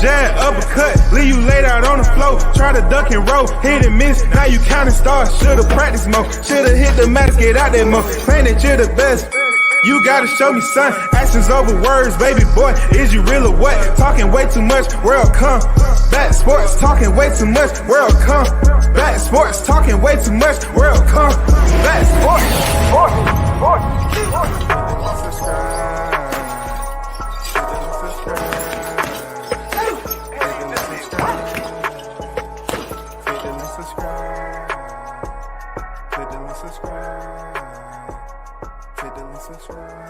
jab, uppercut, leave you laid out on the floor. Try to duck and roll, hit and miss, now you counting stars. Should've practiced more, should've hit the max, get out that mo. Claim that you're the best. You gotta show me, son. Actions over words, baby boy. Is you real or what? Talking way too much, world come. Back sports, talking way too much, world come. Back sports, talking way too much, world come. Back subscribe.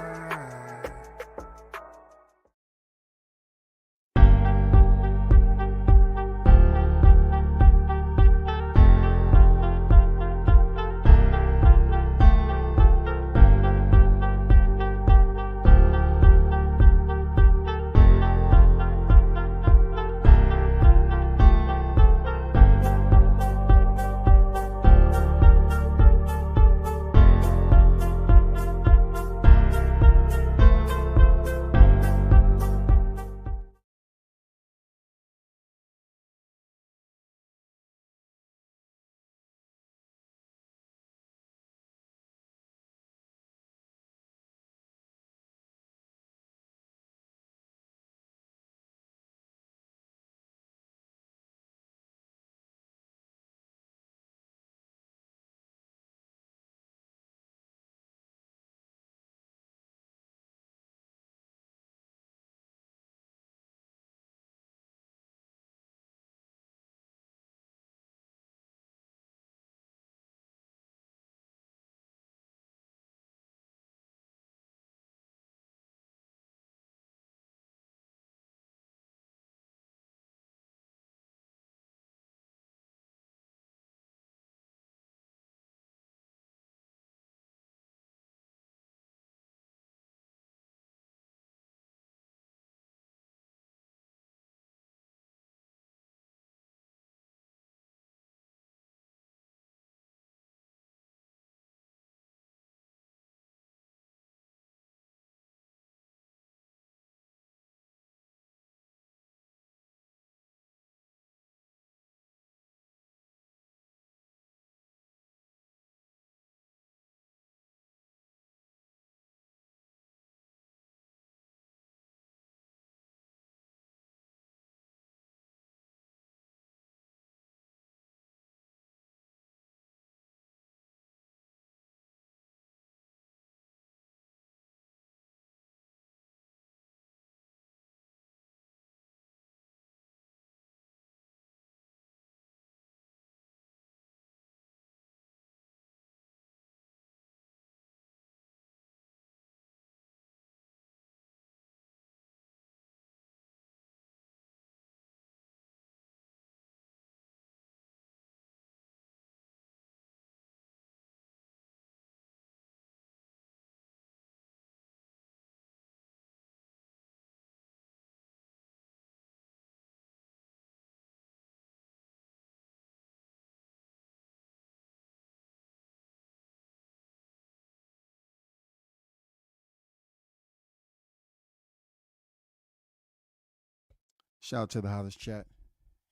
Shout out to the hottest chat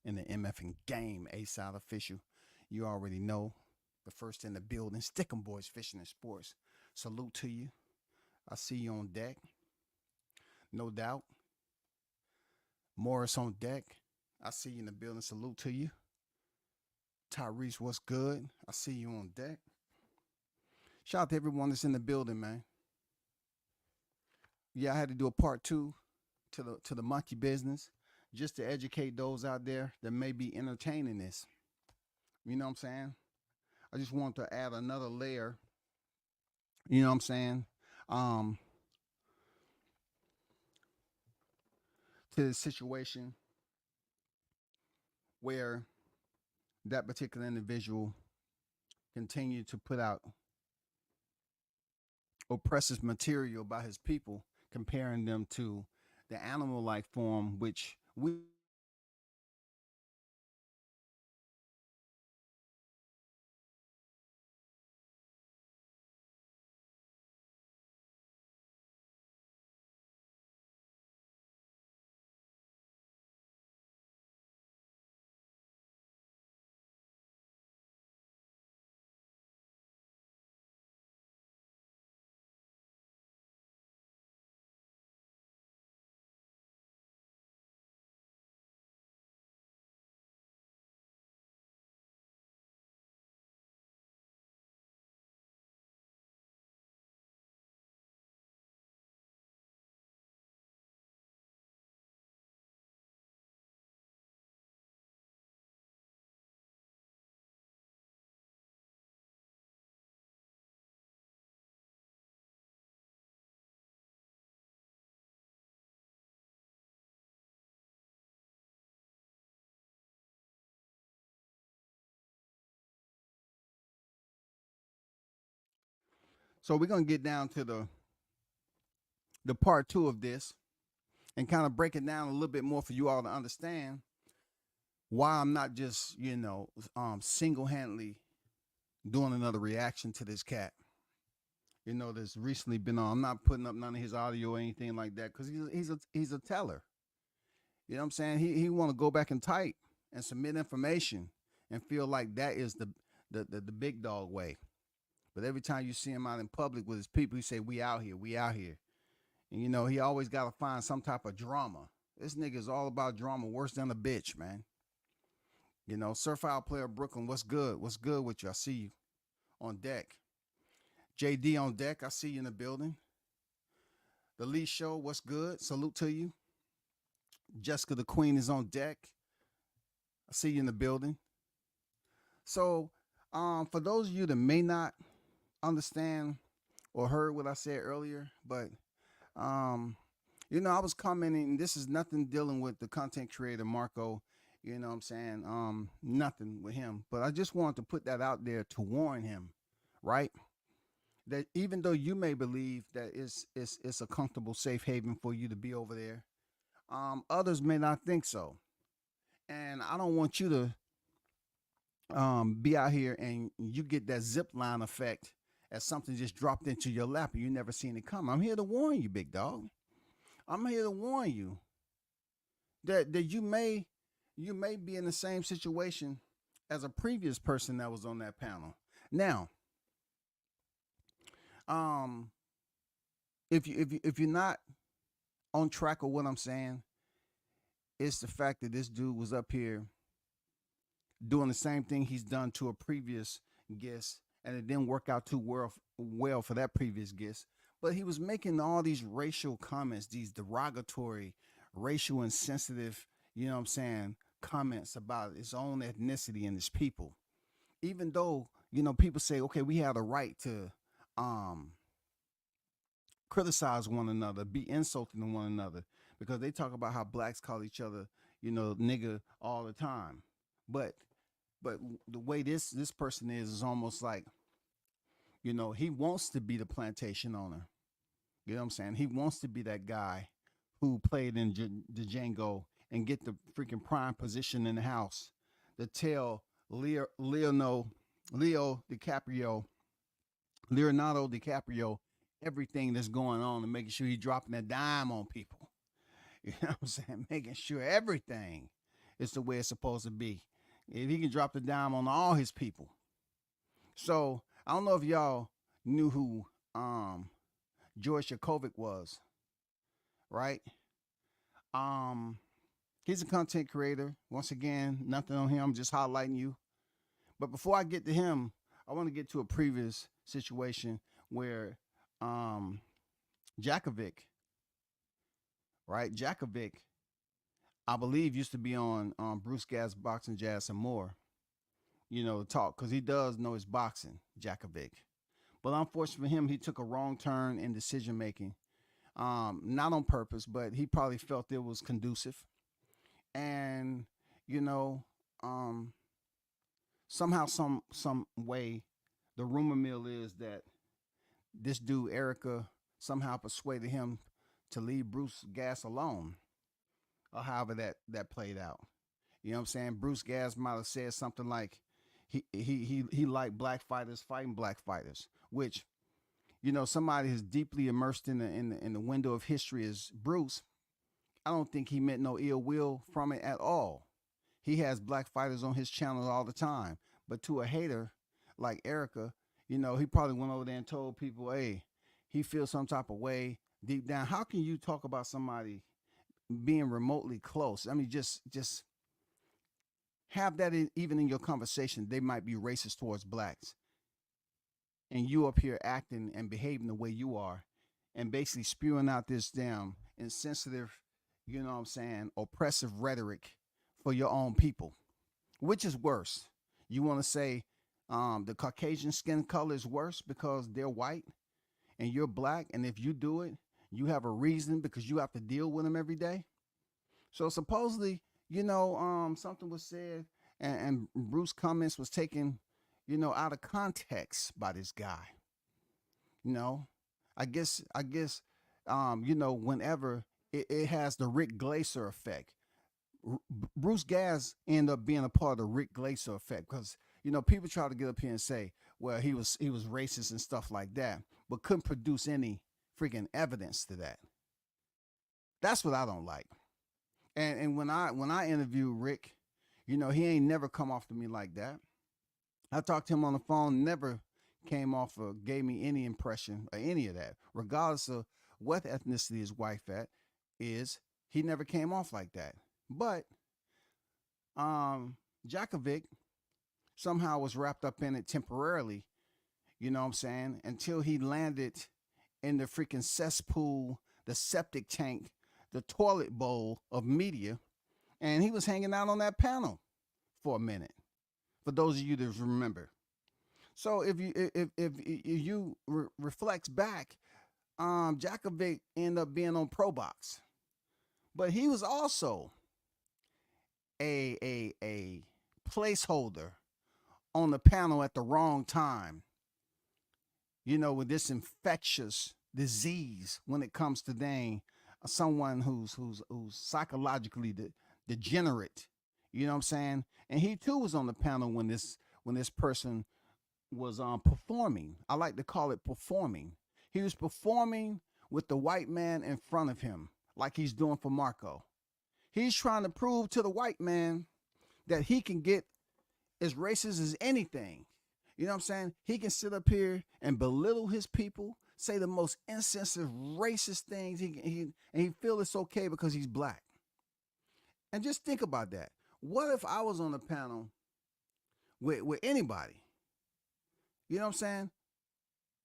in the MFing game, A-Side official. You already know the first in the building. Stick 'em boys, fishing and sports. Salute to you. I see you on deck. No doubt. Morris on deck. I see you in the building. Salute to you. Tyrese, what's good? I see you on deck. Shout out to everyone that's in the building, man. Yeah, I had to do a part 2 to the monkey business, just to educate those out there that may be entertaining this. You know what I'm saying? I just want to add another layer, you know what I'm saying, to the situation where that particular individual continued to put out oppressive material by his people, comparing them to the animal life form, which we So we're gonna get down to the part two of this and kind of break it down a little bit more for you all to understand why I'm not just, single handedly doing another reaction to this cat. That's recently been on. I'm not putting up none of his audio or anything like that because he's a teller. You know what I'm saying? He want to go back and type and submit information and feel like that is the big dog way. But every time you see him out in public with his people, he say, "We out here, we out here." And he always got to find some type of drama. This nigga is all about drama, worse than a bitch, man. Surfile player Brooklyn, what's good? What's good with you? I see you on deck. JD on deck, I see you in the building. The Lee Show, what's good? Salute to you. Jessica the Queen is on deck. I see you in the building. So, for those of you that may not understand or heard what I said earlier, but I was commenting, this is nothing dealing with the content creator Marco, you know what I'm saying? Nothing with him. But I just wanted to put that out there to warn him, right? That even though you may believe that it's a comfortable, safe haven for you to be over there, others may not think so. And I don't want you to be out here and you get that zip line effect as something just dropped into your lap and you never seen it come. I'm here to warn you, big dog. I'm here to warn you that you may be in the same situation as a previous person that was on that panel. Now, if you're not on track of what I'm saying, it's the fact that this dude was up here doing the same thing he's done to a previous guest, and it didn't work out too well for that previous guest. But he was making all these racial comments, these derogatory, racial insensitive, comments about his own ethnicity and his people. Even though, people say, okay, we have a right to criticize one another, be insulting to one another, because they talk about how blacks call each other, nigga all the time. But the way this person is almost like, he wants to be the plantation owner. You know what I'm saying? He wants to be that guy who played in the Django and get the freaking prime position in the house to tell Leonardo DiCaprio everything that's going on and making sure he's dropping that dime on people. You know what I'm saying? Making sure everything is the way it's supposed to be. If he can drop the dime on all his people. So I don't know if y'all knew who George Yakovic was, right? He's a content creator. Once again, nothing on him, I'm just highlighting you. But before I get to him, I want to get to a previous situation where Jakovic, right? Jakovic, I believe, used to be on Bruce Gas Boxing Jazz and more, to talk, because he does know his boxing, Jakovic. But unfortunately for him, he took a wrong turn in decision making. Not on purpose, but he probably felt it was conducive. And, somehow, some way, the rumor mill is that this dude, Ereka, somehow persuaded him to leave Bruce Gas alone, or however that played out. You know what I'm saying? Bruce Gas might have said something like he liked black fighters fighting black fighters, which, somebody who's deeply immersed in the window of history is Bruce. I don't think he meant no ill will from it at all. He has black fighters on his channel all the time. But to a hater like Ereka, he probably went over there and told people, hey, he feels some type of way deep down. How can you talk about somebody being remotely close? I mean, just have that even in your conversation. They might be racist towards blacks. And you up here acting and behaving the way you are and basically spewing out this damn insensitive, oppressive rhetoric for your own people. Which is worse? You want to say the Caucasian skin color is worse because they're white and you're black, and if you do it, you have a reason because you have to deal with them every day? So supposedly, something was said and Bruce comments was taken, out of context by this guy. You know, whenever it has the Rick Glaser effect. Bruce Gas ended up being a part of the Rick Glaser effect because people try to get up here and say, well, he was racist and stuff like that, but couldn't produce any freaking evidence to that. That's what I don't like. And when I interview Rick, he ain't never come off to me like that. I talked to him on the phone, never came off or gave me any impression or any of that, regardless of what ethnicity his wife is. He never came off like that. But Jakovic somehow was wrapped up in it temporarily, you know what I'm saying, until he landed in the freaking cesspool, the septic tank, the toilet bowl of media, and he was hanging out on that panel for a minute. For those of you that remember. So if you reflects back, Jakovic ended up being on Pro Box, but he was also a placeholder on the panel at the wrong time. With this infectious disease when it comes to someone who's psychologically degenerate. You know what I'm saying? And he too was on the panel when this person was performing. I like to call it performing. He was performing with the white man in front of him, like he's doing for Marco. He's trying to prove to the white man that he can get as racist as anything. You know what I'm saying? He can sit up here and belittle his people, say the most insensitive, racist things. And he feel it's okay because he's black. And just think about that. What if I was on the panel with anybody? You know what I'm saying?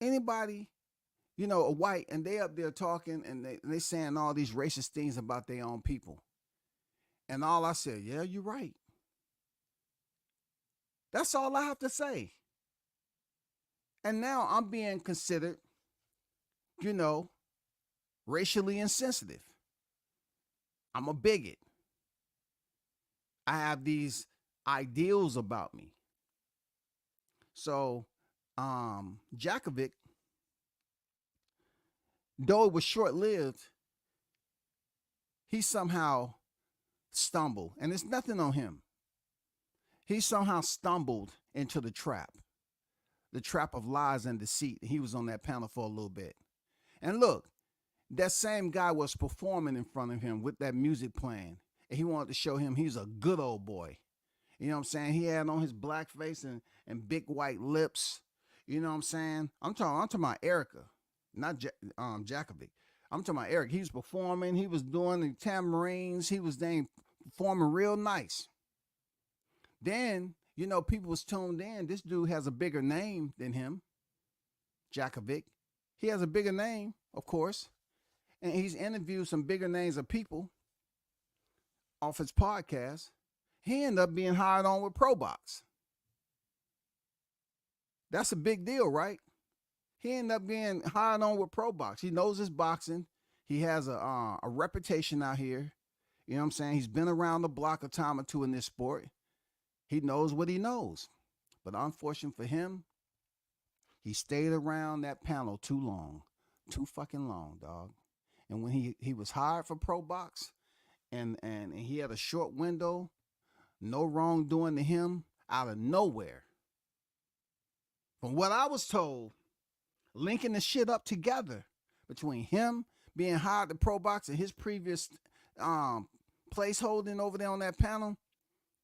Anybody, a white, and they up there talking and they saying all these racist things about their own people. And all I said, yeah, you're right. That's all I have to say. And now I'm being considered, racially insensitive. I'm a bigot. I have these ideals about me. So, Jakovic, though it was short-lived, he somehow stumbled, and it's nothing on him. He somehow stumbled into the trap of lies and deceit. He was on that panel for a little bit. And look, that same guy was performing in front of him with that music playing. And he wanted to show him he's a good old boy. You know what I'm saying? He had on his black face and big white lips. You know what I'm saying? I'm talking about Ereka, not Jakovic. I'm talking about Ereka. He was performing. He was doing the tamarines. He was performing real nice. Then, people was tuned in. This dude has a bigger name than him, Jakovic. He has a bigger name, of course. And he's interviewed some bigger names of people off his podcast. He ended up being hired on with Pro Box. That's a big deal, right? He ended up being hired on with Pro Box. He knows his boxing. He has a reputation out here. You know what I'm saying? He's been around the block a time or two in this sport. He knows what he knows. But unfortunate for him, he stayed around that panel too long. Too fucking long, dog. And when he was hired for Pro Box and he had a short window, no wrongdoing to him, out of nowhere. From what I was told, linking the shit up together between him being hired to Pro Box and his previous placeholding over there on that panel,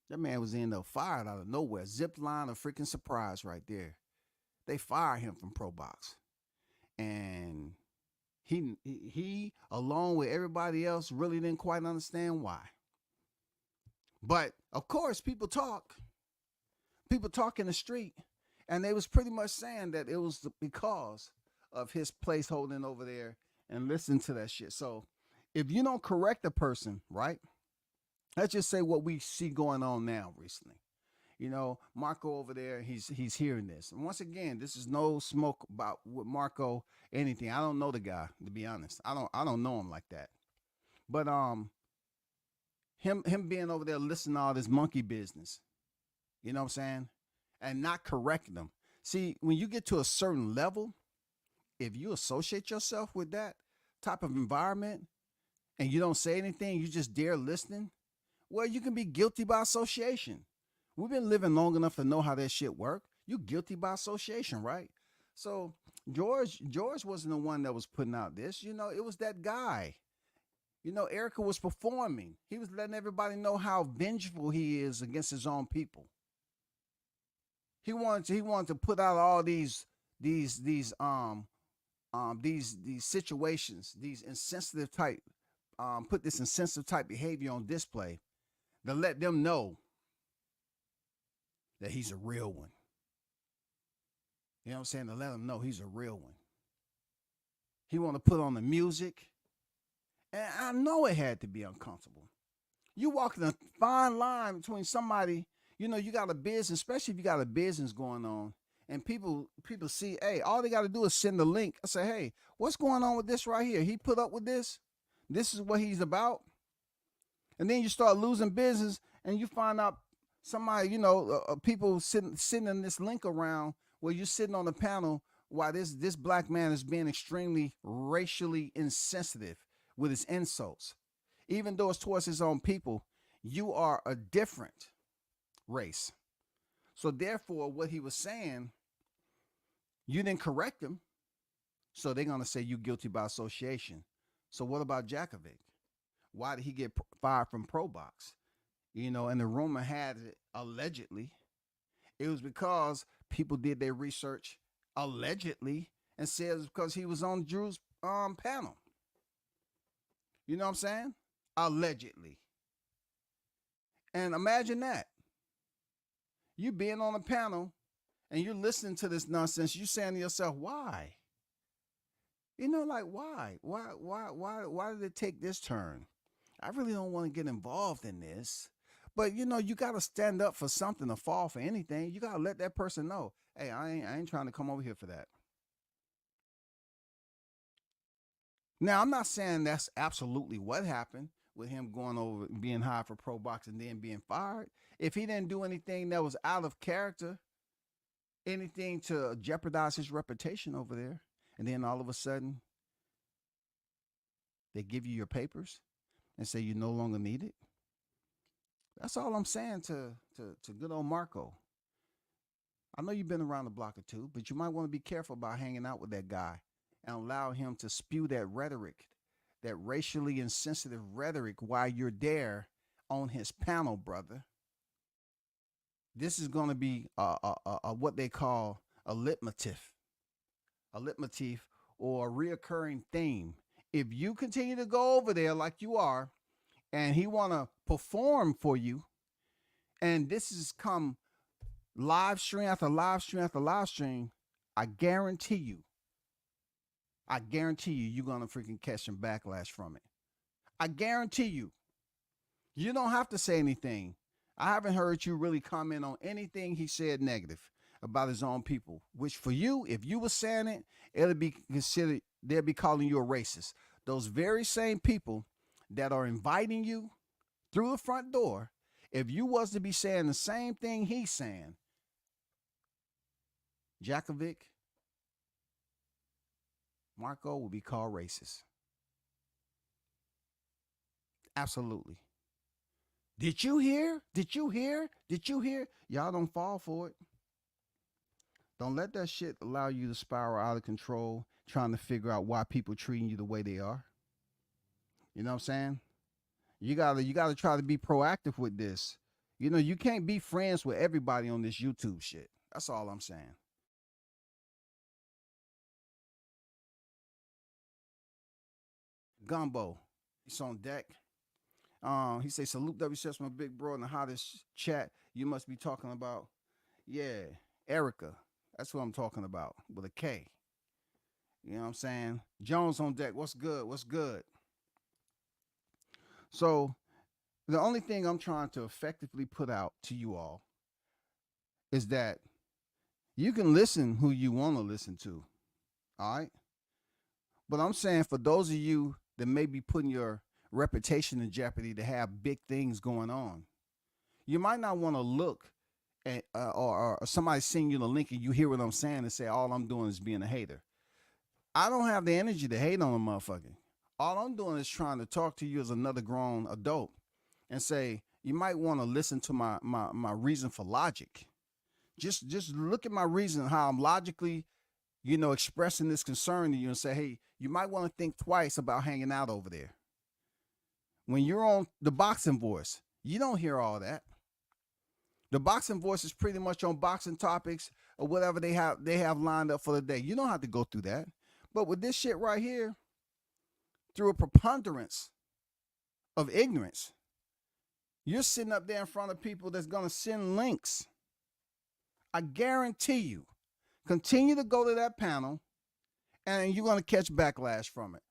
that man was end up fired out of nowhere. Zip line of freaking surprise right there. They fired him from Pro Box. And he along with everybody else, really didn't quite understand why. But, of course, people talk in the street, and they was pretty much saying that it was because of his placeholding over there and listen to that shit. So, if you don't correct a person, right, let's just say what we see going on now recently. Marco over there, he's hearing this. And once again, this is no smoke about with Marco, anything. I don't know the guy, to be honest. I don't know him like that. But him being over there listening to all this monkey business, you know what I'm saying? And not correcting them. See, when you get to a certain level, if you associate yourself with that type of environment and you don't say anything, you just dare listening, well, you can be guilty by association. We've been living long enough to know how that shit work. You guilty by association, right? So George wasn't the one that was putting out this. It was that guy. Ereka was performing. He was letting everybody know how vengeful he is against his own people. He wanted to put out all these situations, these insensitive type, put this insensitive type behavior on display to let them know that he's a real one. You know what I'm saying? To let them know he's a real one. He want to put on the music. And I know it had to be uncomfortable. You walking a fine line between somebody, you got a business, especially if you got a business going on, and people see, hey, all they got to do is send a link. I say, hey, what's going on with this right here? He put up with this. This is what he's about. And then you start losing business, and you find out somebody, people sending this link around where you're sitting on the panel while this black man is being extremely racially insensitive with his insults. Even though it's towards his own people, you are a different race. So therefore, what he was saying, you didn't correct him. So they're going to say you guilty by association. So what about Jakovic? Why did he get fired from ProBox? And the rumor had it, allegedly, it was because people did their research allegedly and said it was because he was on Drew's panel. You know what I'm saying? Allegedly. And imagine that. You being on a panel and you're listening to this nonsense, you saying to yourself, why? Why? Why did it take this turn? I really don't want to get involved in this. But you got to stand up for something or fall for anything. You got to let that person know, hey, I ain't trying to come over here for that. Now, I'm not saying that's absolutely what happened with him going over being hired for ProBox and then being fired. If he didn't do anything that was out of character, anything to jeopardize his reputation over there, and then all of a sudden they give you your papers and say you no longer need it. That's all I'm saying to good old Marco. I know you've been around the block or two, but you might want to be careful about hanging out with that guy and allow him to spew that rhetoric, that racially insensitive rhetoric while you're there on his panel, brother. This is going to be what they call a leitmotif or a reoccurring theme. If you continue to go over there like you are, and he want to perform for you, and this has come live stream after live stream after live stream, I guarantee you, you're going to freaking catch some backlash from it. I guarantee you. You don't have to say anything. I haven't heard you really comment on anything he said negative about his own people, which for you, if you were saying it, it'll be considered, they'll be calling you a racist. Those very same people that are inviting you through the front door, if you was to be saying the same thing he's saying, Jakovic, Marco will be called racist. Absolutely. Did you hear? Did you hear? Did you hear? Y'all don't fall for it. Don't let that shit allow you to spiral out of control, trying to figure out why people treating you the way they are. You know what I'm saying? You gotta try to be proactive with this. You can't be friends with everybody on this YouTube shit. That's all I'm saying. Gumbo, he's on deck. He say, salute WCS, my big bro in the hottest chat. You must be talking about, yeah, Ereka. That's what I'm talking about, with a K. You know what I'm saying? Jones on deck. What's good? What's good? So the only thing I'm trying to effectively put out to you all is that you can listen who you want to listen to. All right. But I'm saying for those of you that may be putting your reputation in jeopardy to have big things going on, you might not want to look at or somebody send you the link and you hear what I'm saying and say, all I'm doing is being a hater. I don't have the energy to hate on a motherfucker. All I'm doing is trying to talk to you as another grown adult and say, you might want to listen to my reason for logic. Just look at my reason, how I'm logically, expressing this concern to you and say, hey, you might want to think twice about hanging out over there. When you're on the boxing voice, you don't hear all that. The boxing voice is pretty much on boxing topics or whatever they have lined up for the day. You don't have to go through that. But with this shit right here, through a preponderance of ignorance, you're sitting up there in front of people that's going to send links. I guarantee you, continue to go to that panel and you're going to catch backlash from it.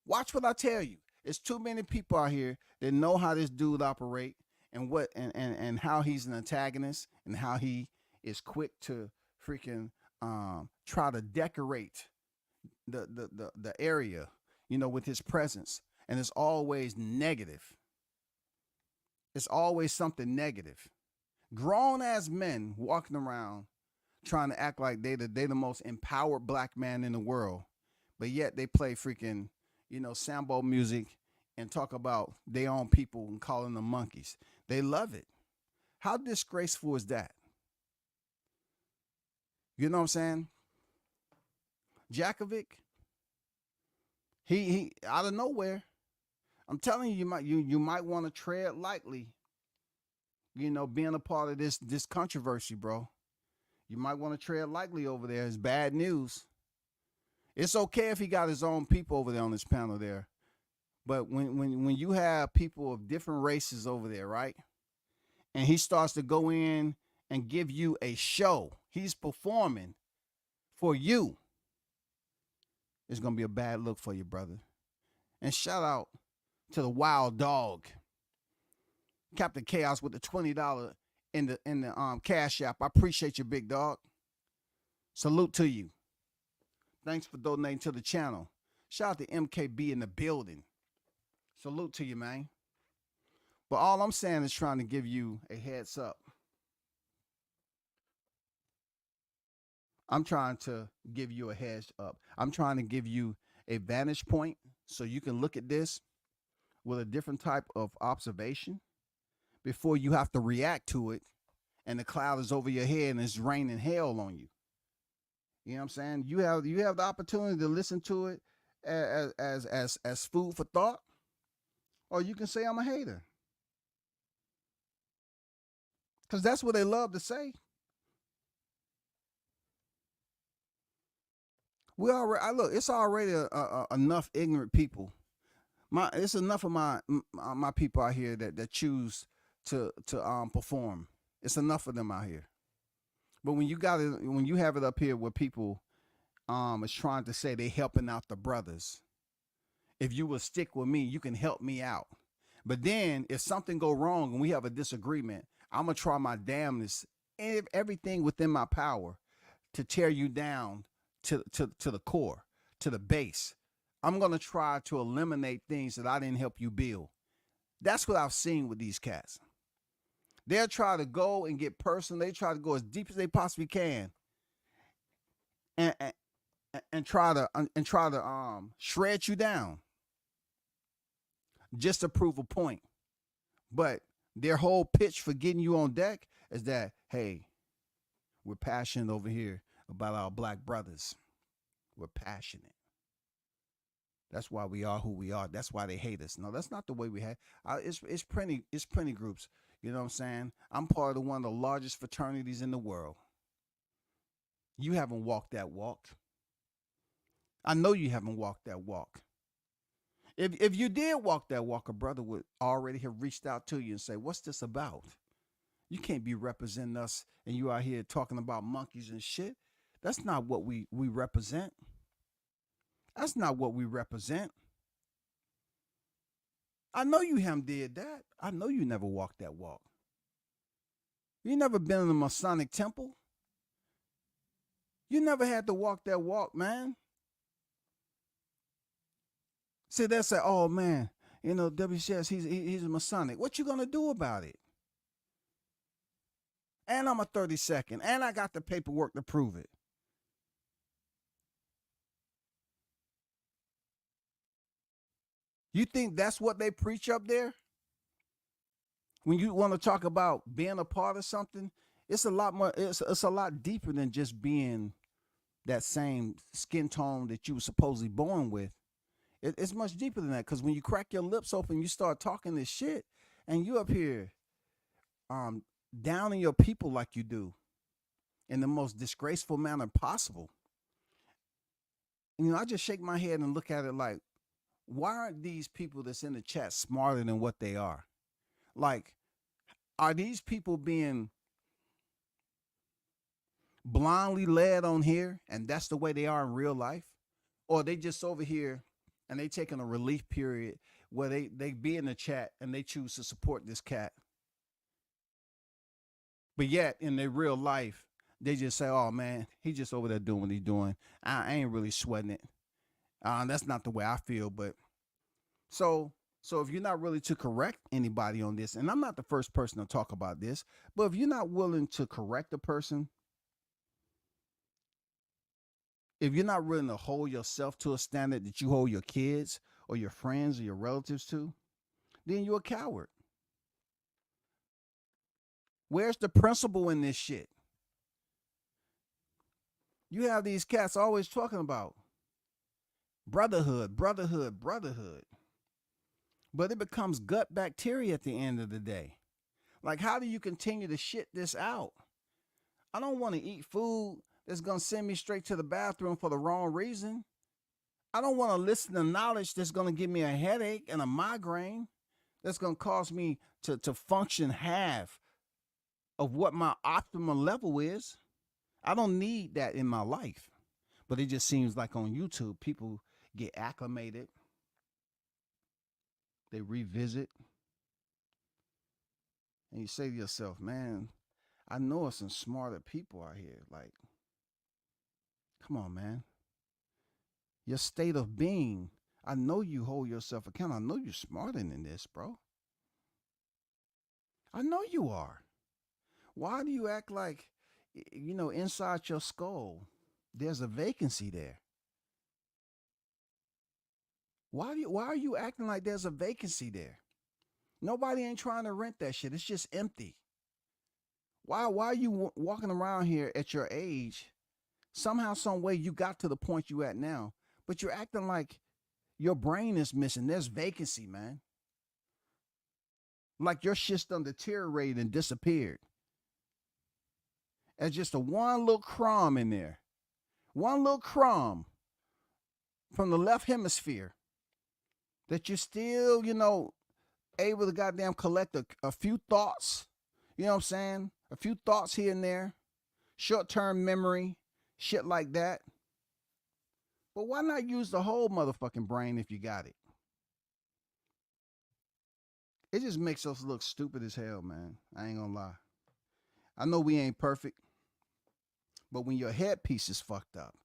Watch what I tell you. There's too many people out here that know how this dude operate and what and how he's an antagonist and how he is quick to freaking try to decorate the area, with his presence. And it's always negative. It's always something negative. Grown ass men walking around trying to act like they the most empowered black man in the world, but yet they play freaking, sambo music and talk about their own people and calling them monkeys. They love it. How disgraceful is that? You know what I'm saying? Jakovic, he out of nowhere. I'm telling you, you might want to tread lightly. Being a part of this controversy, bro. You might want to tread lightly over there. It's bad news. It's okay if he got his own people over there on this panel there. But when you have people of different races over there, right? And he starts to go in and give you a show. He's performing for you. It's going to be a bad look for you, brother. And shout out to the wild dog, Captain Chaos, with the $20 in the Cash App. I appreciate you, big dog. Salute to you. Thanks for donating to the channel. Shout out to MKB in the building. Salute to you, man. But all I'm saying is trying to give you a heads up. I'm trying to give you a heads up. I'm trying to give you a vantage point so you can look at this with a different type of observation before you have to react to it and the cloud is over your head and it's raining hell on you. You know what I'm saying? You have the opportunity to listen to it as food for thought, or you can say I'm a hater. Because that's what they love to say. Look, it's already enough ignorant people. It's enough of my people out here that choose to perform. It's enough of them out here. But when you have it up here where people is trying to say they helping out the brothers. If you will stick with me, you can help me out. But then if something go wrong and we have a disagreement, I'm gonna try my damnness, everything within my power, to tear you down to the core, to the base. I'm gonna try to eliminate things that I didn't help you build. That's what I've seen with these cats. They'll try to go and get personal. They try to go as deep as they possibly can, and try to shred you down just to prove a point. But their whole pitch for getting you on deck is that, hey, we're passionate over here about our black brothers. We're passionate. That's why we are who we are. That's why they hate us. No, that's not the way we have. It's plenty groups. You know what I'm saying? I'm part of one of the largest fraternities in the world. You haven't walked that walk. I know you haven't walked that walk. If you did walk that walk, a brother would already have reached out to you and say, what's this about? You can't be representing us and you out here talking about monkeys and shit. That's not what we represent. That's not what we represent. I know you haven't did that. I know you never walked that walk. You never been in a Masonic temple. You never had to walk that walk, man. See, they'll say, oh, man, WCS, he's a Masonic. What you going to do about it? And I'm a 32nd, and I got the paperwork to prove it. You think that's what they preach up there? When you want to talk about being a part of something, it's a lot more. It's a lot deeper than just being that same skin tone that you were supposedly born with. It's much deeper than that. Because when you crack your lips open, you start talking this shit, and you up here um downing your people like you do in the most disgraceful manner possible. I just shake my head and look at it like, why aren't these people that's in the chat smarter than what they are? Like, are these people being blindly led on here and that's the way they are in real life? Or they just over here and they taking a relief period where they be in the chat and they choose to support this cat. But yet in their real life, they just say, oh man, he just over there doing what he's doing. I ain't really sweating it. That's not the way I feel. But so if you're not really to correct anybody on this, and I'm not the first person to talk about this, but if you're not willing to correct a person, if you're not willing to hold yourself to a standard that you hold your kids or your friends or your relatives to, then you're a coward. Where's the principle in this shit? You have these cats always talking about brotherhood, brotherhood, brotherhood. But it becomes gut bacteria at the end of the day. Like, how do you continue to shit this out? I don't want to eat food that's going to send me straight to the bathroom for the wrong reason. I don't want to listen to knowledge that's going to give me a headache and a migraine that's going to cause me to function half of what my optimal level is. I don't need that in my life. But it just seems like on YouTube, people get acclimated. They revisit. And you say to yourself, man, I know it's some smarter people out here. Like, come on, man. Your state of being, I know you hold yourself accountable. I know you're smarter than this, bro. I know you are. Why do you act like, inside your skull, there's a vacancy there? Why are you acting like there's a vacancy there? Nobody ain't trying to rent that shit. It's just empty. Why are you walking around here at your age? Somehow, some way, you got to the point you at now, but you're acting like your brain is missing. There's vacancy, man. Like your shit's done deteriorated and disappeared. There's just a one little crumb in there. One little crumb from the left hemisphere that you're still, able to goddamn collect a few thoughts. You know what I'm saying? A few thoughts here and there. Short-term memory. Shit like that. But why not use the whole motherfucking brain if you got it? It just makes us look stupid as hell, man. I ain't gonna lie. I know we ain't perfect, but when your headpiece is fucked up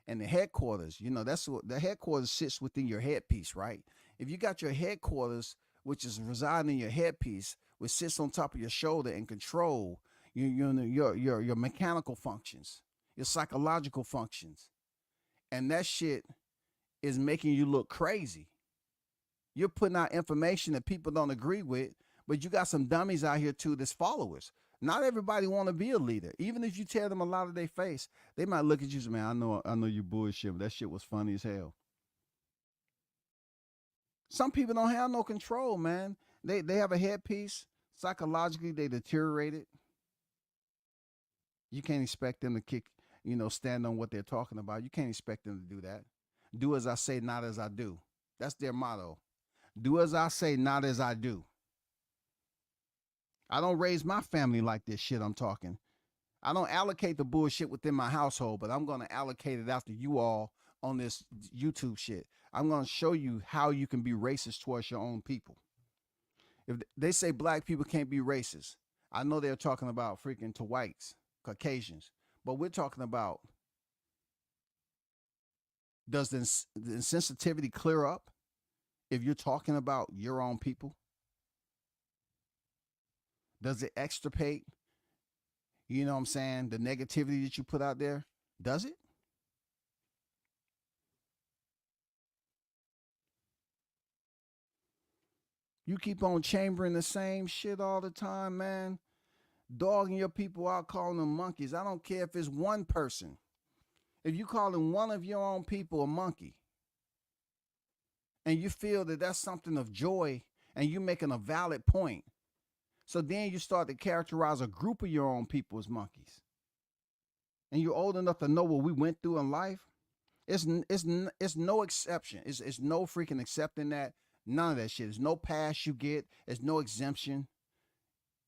and the headquarters, that's what the headquarters sits within your headpiece, right? If you got your headquarters, which is residing in your headpiece, which sits on top of your shoulder and control your mechanical functions, your psychological functions, and that shit is making you look crazy. You're putting out information that people don't agree with, but you got some dummies out here too that's followers. Not everybody want to be a leader. Even if you tell them a lot of their face, they might look at you and say, man, I know you bullshit, but that shit was funny as hell. Some people don't have no control, man. They have a headpiece. Psychologically, they deteriorated. You can't expect them to stand on what they're talking about. You can't expect them to do that. Do as I say, not as I do. That's their motto. Do as I say, not as I do. I don't raise my family like this shit I'm talking. I don't allocate the bullshit within my household, but I'm going to allocate it after you all on this YouTube shit. I'm going to show you how you can be racist towards your own people. If they say black people can't be racist, I know they're talking about freaking to whites, Caucasians, but we're talking about, does the insensitivity clear up if you're talking about your own people? Does it extirpate, the negativity that you put out there? Does it? You keep on chambering the same shit all the time, man. Dogging your people out, calling them monkeys. I don't care if it's one person. If you calling one of your own people a monkey, and you feel that that's something of joy, and you making a valid point, so then you start to characterize a group of your own people as monkeys, and you're old enough to know what we went through in life. It's no exception. It's no freaking accepting that. None of that shit. There's no pass you get. There's no exemption.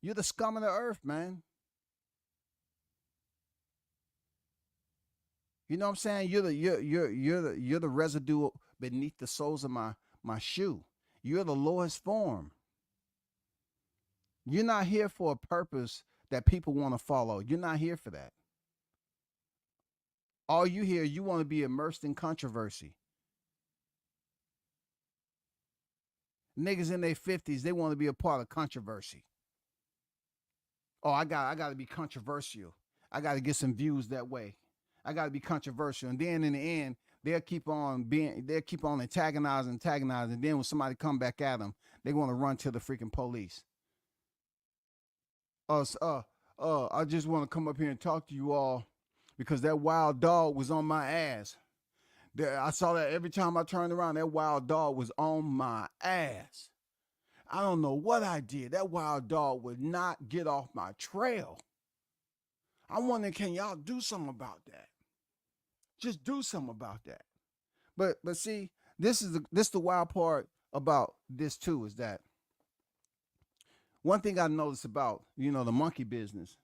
You're the scum of the earth, man. You know what I'm saying? You're the residue beneath the soles of my shoe. You're the lowest form. You're not here for a purpose that people want to follow. You're not here for that. All you hear, you want to be immersed in controversy. Niggas in their 50s, they want to be a part of controversy. Oh, I got to be controversial. I got to get some views that way. I got to be controversial. And then in the end, they'll keep on antagonizing. And then when somebody come back at them, they want to run to the freaking police. I just want to come up here and talk to you all because that wild dog was on my ass. I saw that every time I turned around, that wild dog was on my ass. I don't know what I did. That wild dog would not get off my trail. I'm wondering, can y'all do something about that? Just do something about that. But see, this is the wild part about this too, is that one thing I noticed about, the monkey business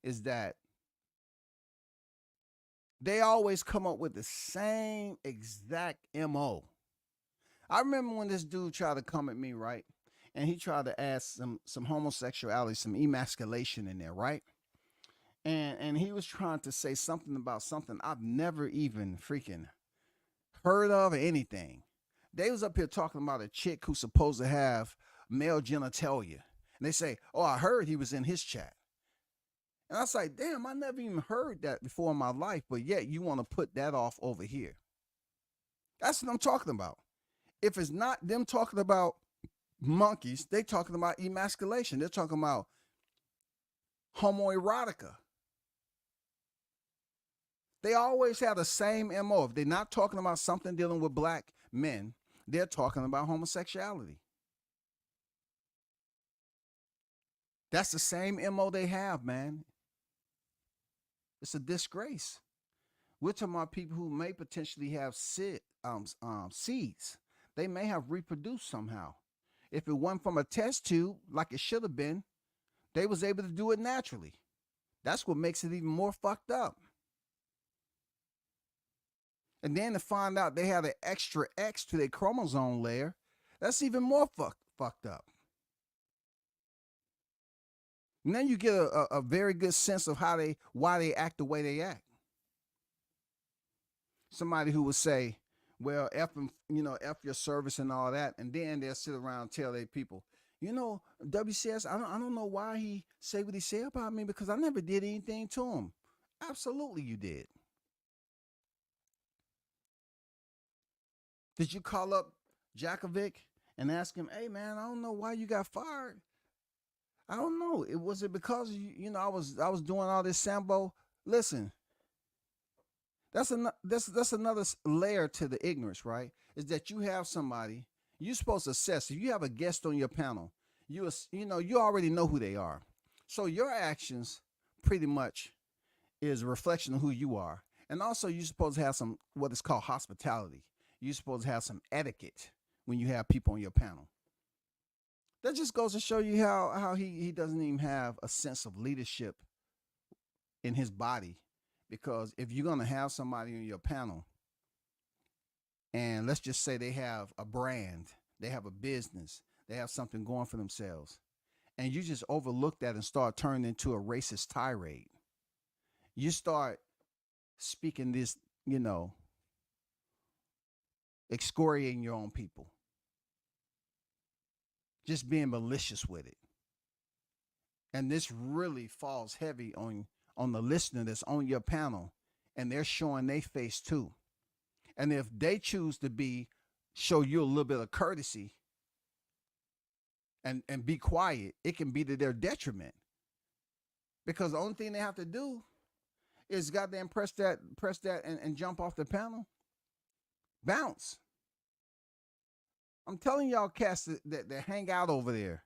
is that they always come up with the same exact MO. I remember when this dude tried to come at me, right? And he tried to add some homosexuality, some emasculation in there, right? And he was trying to say something about something I've never even freaking heard of or anything. They was up here talking about a chick who's supposed to have male genitalia. And they say, oh, I heard he was in his chat. And I was like, damn, I never even heard that before in my life, but yet you want to put that off over here. That's what I'm talking about. If it's not them talking about monkeys, they talking about emasculation. They're talking about homoerotica. They always have the same MO. If they're not talking about something dealing with black men, they're talking about homosexuality. That's the same MO they have, man. It's a disgrace. We're talking about people who may potentially have seeds. They may have reproduced somehow. If it wasn't from a test tube, like it should have been, they was able to do it naturally. That's what makes it even more fucked up. And then to find out they have an extra X to their chromosome layer, that's even more fucked up. And then you get a very good sense of why they act the way they act. Somebody who would say, well, F your service and all that, and then they'll sit around and tell their people, WCS, I don't know why he said what he said about me because I never did anything to him. Absolutely you did. Did you call up Jakovic and ask him, hey man, I don't know why you got fired? I don't know. Was it because I was doing all this Sambo? Listen, that's another layer to the ignorance, right? Is that you have somebody you're supposed to assess. If you have a guest on your panel, you already know who they are. So your actions pretty much is a reflection of who you are. And also you're supposed to have some what is called hospitality. You're supposed to have some etiquette when you have people on your panel. That just goes to show you how he doesn't even have a sense of leadership in his body. Because if you're going to have somebody on your panel, and let's just say they have a brand, they have a business, they have something going for themselves, and you just overlook that and start turning into a racist tirade, you start speaking this, excoriating your own people. Just being malicious with it. And this really falls heavy on the listener that's on your panel, and they're showing their face too. And if they choose to show you a little bit of courtesy, and be quiet, it can be to their detriment. Because the only thing they have to do is goddamn press that and jump off the panel, bounce. I'm telling y'all cats that hang out over there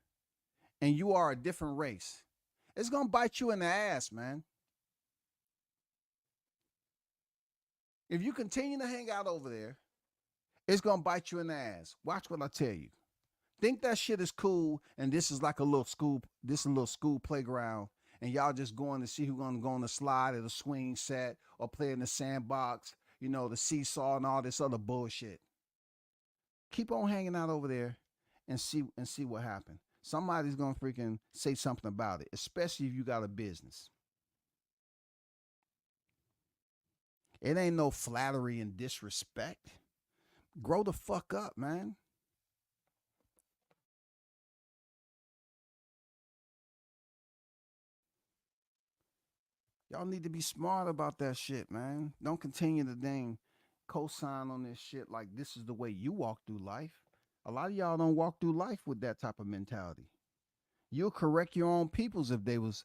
and you are a different race. It's gonna bite you in the ass, man. If you continue to hang out over there, it's gonna bite you in the ass. Watch what I tell you. Think that shit is cool, and this is like a little school. This is a little school playground, and y'all just going to see who's gonna go on the slide or the swing set or play in the sandbox. You know, the seesaw and all this other bullshit. Keep on hanging out over there, and see what happens. Somebody's gonna freaking say something about it, especially if you got a business. It ain't no flattery and disrespect. Grow the fuck up, man. Y'all need to be smart about that shit, man. Don't continue to dang co-sign on this shit like this is the way you walk through life. A lot of y'all don't walk through life with that type of mentality. You'll correct your own peoples if they was,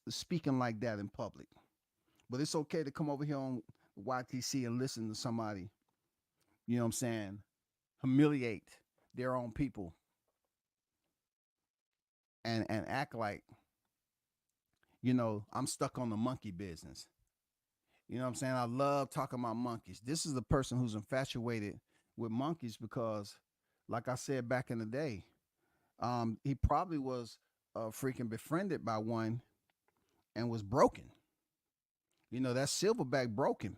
speaking like that in public. But it's okay to come over here on YTC and listen to somebody, you know what I'm saying, humiliate their own people and act like, I'm stuck on the monkey business. You know what I'm saying? I love talking about monkeys. This is the person who's infatuated with monkeys because, like I said back in the day, he probably was freaking befriended by one and was broken. That silverback broke him.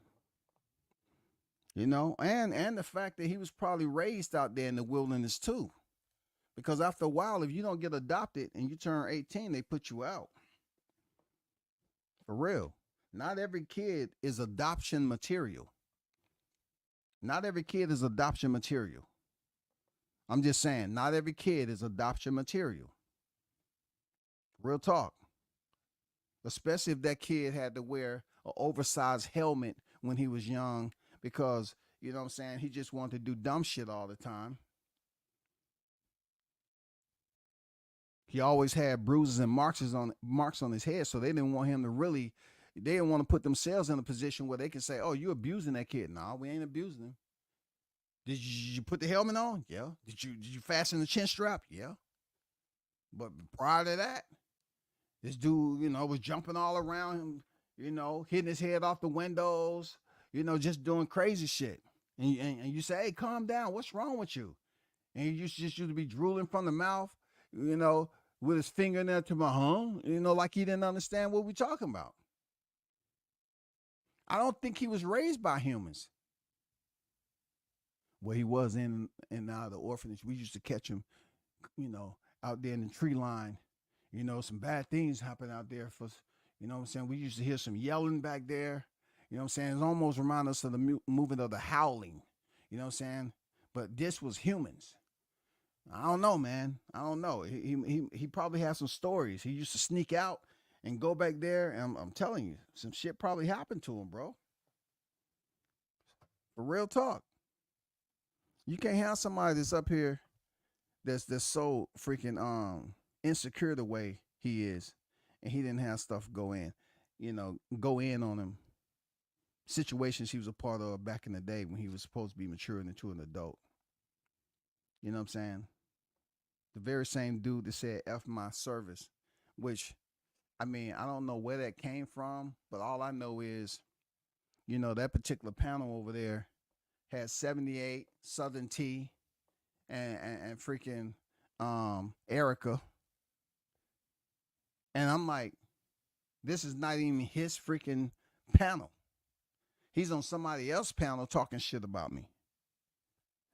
And the fact that he was probably raised out there in the wilderness too. Because after a while, if you don't get adopted and you turn 18, they put you out. For real. Not every kid is adoption material. Not every kid is adoption material. I'm just saying, not every kid is adoption material. Real talk. Especially if that kid had to wear an oversized helmet when he was young because, you know what I'm saying, he just wanted to do dumb shit all the time. He always had bruises and marks on his head, so they didn't want him to really, they didn't want to put themselves in a position where they can say, oh, you abusing that kid. No, we ain't abusing him. Did you put the helmet on? Yeah. Did you fasten the chin strap? Yeah. But prior to that, this dude, was jumping all around him, hitting his head off the windows, just doing crazy shit. And you say, hey, calm down. What's wrong with you? And he used to be drooling from the mouth, with his finger in there to my like he didn't understand what we talking about. I don't think he was raised by humans. Well, he was in the orphanage. We used to catch him, out there in the tree line. Some bad things happen out there for, what I'm saying? We used to hear some yelling back there. You know what I'm saying? It almost reminds us of the movement of the Howling. You know what I'm saying? But this was humans. I don't know, man. I don't know. He probably has some stories. He used to sneak out and go back there, and I'm telling you, some shit probably happened to him, bro. For real talk. You can't have somebody that's up here that's so freaking insecure the way he is, and he didn't have stuff go in on him. Situations he was a part of back in the day when he was supposed to be maturing into an adult. You know what I'm saying? The very same dude that said F my service, which, I don't know where that came from, but all I know is, that particular panel over there had 78 Southern Tea and freaking Ereka. And I'm like, this is not even his freaking panel. He's on somebody else's panel talking shit about me.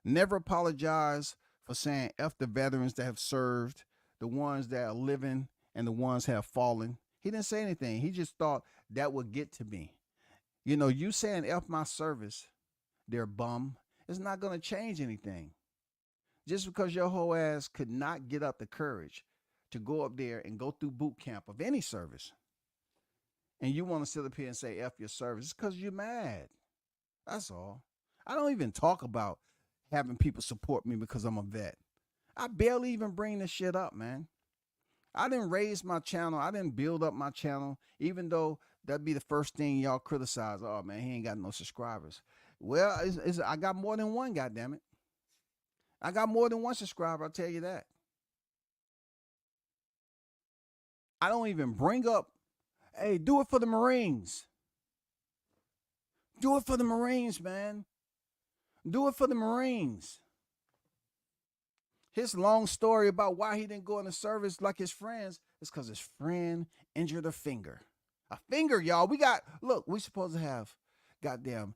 Never apologize for saying F the veterans that have served, the ones that are living, and the ones that have fallen. He didn't say anything. He just thought that would get to me. You saying F my service, they're bum, it's not going to change anything. Just because your whole ass could not get up the courage to go up there and go through boot camp of any service, and you want to sit up here and say F your service, it's because you're mad. That's all. I don't even talk about having people support me because I'm a vet. I barely even bring this shit up, man. I didn't raise my channel. I didn't build up my channel, even though that'd be the first thing y'all criticize. Oh man, he ain't got no subscribers. Well, I got more than one. Goddamn it, I got more than one subscriber. I'll tell you that. I don't even bring up. Hey, do it for the Marines. Do it for the Marines, man. Do it for the Marines. His long story about why he didn't go in the service like his friends is because his friend injured a finger. A finger, y'all. We supposed to have goddamn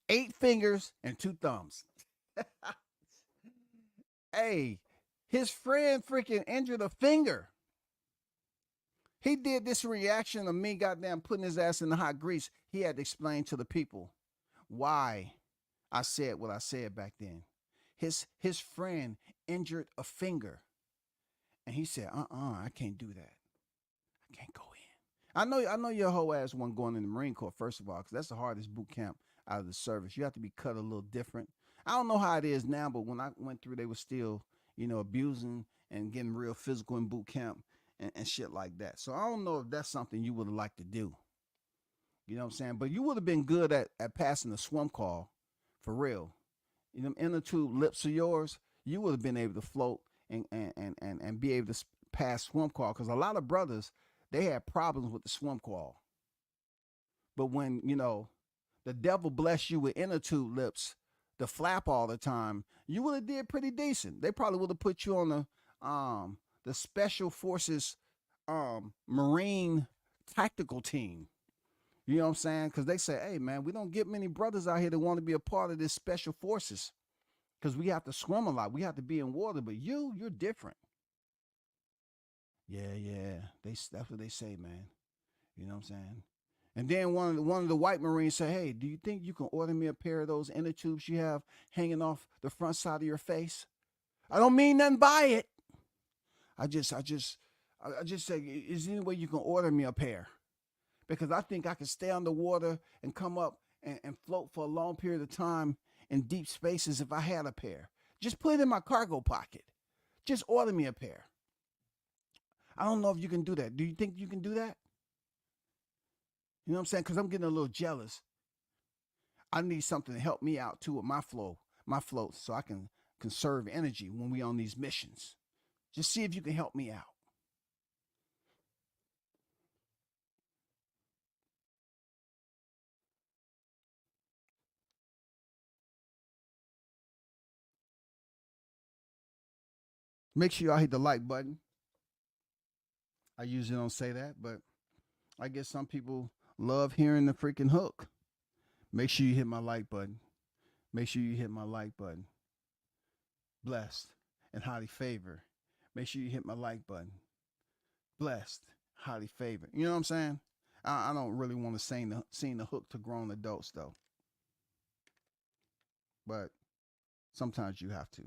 8 fingers and 2 thumbs. Hey, his friend freaking injured a finger. He did this reaction of me goddamn putting his ass in the hot grease. He had to explain to the people why I said what I said back then. His friend injured a finger. And he said, I can't do that. I can't go in. I know your whole ass wasn't going in the Marine Corps, first of all, because that's the hardest boot camp out of the service. You have to be cut a little different. I don't know how it is now, but when I went through, they were still, abusing and getting real physical in boot camp and shit like that. So I don't know if that's something you would have liked to do. You know what I'm saying? But you would have been good at passing the swim call, for real. Them inner tube lips of yours, you would have been able to float and be able to pass swim call. Because a lot of brothers, they had problems with the swim call. But when, the devil bless you with inner tube lips to flap all the time, you would have did pretty decent. They probably would have put you on the Special Forces Marine tactical team. You know what I'm saying? Because they say, hey, man, we don't get many brothers out here that want to be a part of this Special Forces because we have to swim a lot. We have to be in water. But you're different. Yeah. That's what they say, man. You know what I'm saying? And then one of the white Marines said, hey, do you think you can order me a pair of those inner tubes you have hanging off the front side of your face? I don't mean nothing by it. I just say, is there any way you can order me a pair? Because I think I can stay underwater and come up and float for a long period of time in deep spaces if I had a pair. Just put it in my cargo pocket. Just order me a pair. I don't know if you can do that. Do you think you can do that? You know what I'm saying? Because I'm getting a little jealous. I need something to help me out too with my float, so I can conserve energy when we on these missions. Just see if you can help me out. Make sure y'all hit the like button. I usually don't say that, but I guess some people love hearing the freaking hook. Make sure you hit my like button. Make sure you hit my like button. Blessed and highly favored. Make sure you hit my like button. Blessed, highly favored. You know what I'm saying? I don't really want to sing the hook to grown adults though. But sometimes you have to.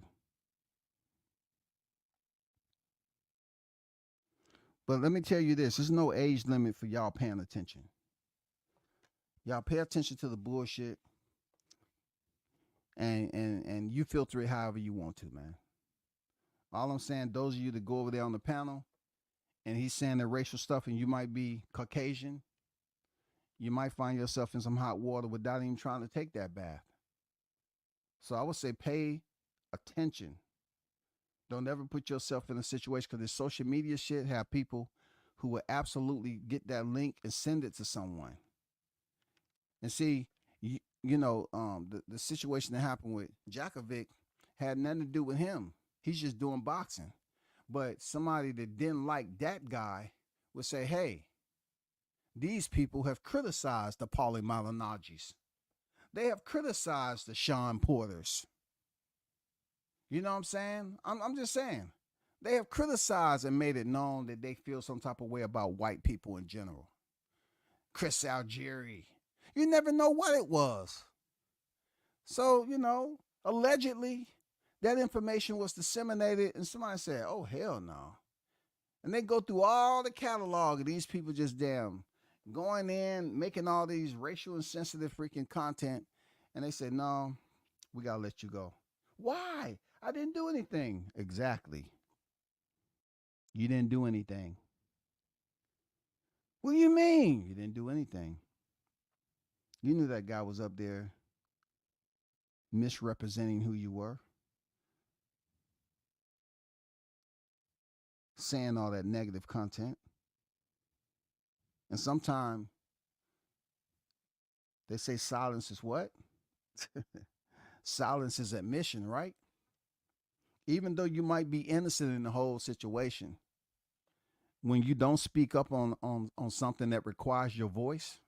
But let me tell you this, there's no age limit for y'all paying attention. Y'all pay attention to the bullshit and you filter it however you want to, man. All I'm saying, those of you that go over there on the panel and he's saying the racial stuff and you might be Caucasian, you might find yourself in some hot water without even trying to take that bath. So I would say pay attention. Don't ever put yourself in a situation, because this social media shit have people who will absolutely get that link and send it to someone. And see, the situation that happened with Djokovic had nothing to do with him. He's just doing boxing. But somebody that didn't like that guy would say, hey, these people have criticized the Paulie Malinagis. They have criticized the Sean Porters. You know what I'm saying? I'm just saying. They have criticized and made it known that they feel some type of way about white people in general. Chris Algieri. You never know what it was. So, allegedly, that information was disseminated and somebody said, oh, hell no. And they go through all the catalog of these people just damn going in, making all these racial insensitive freaking content. And they say, no, we got to let you go. Why? I didn't do anything. Exactly. You didn't do anything. What do you mean? You didn't do anything. You knew that guy was up there misrepresenting who you were, saying all that negative content. And sometimes they say silence is what? Silence is admission, right? Even though you might be innocent in the whole situation, when you don't speak up on something that requires your voice,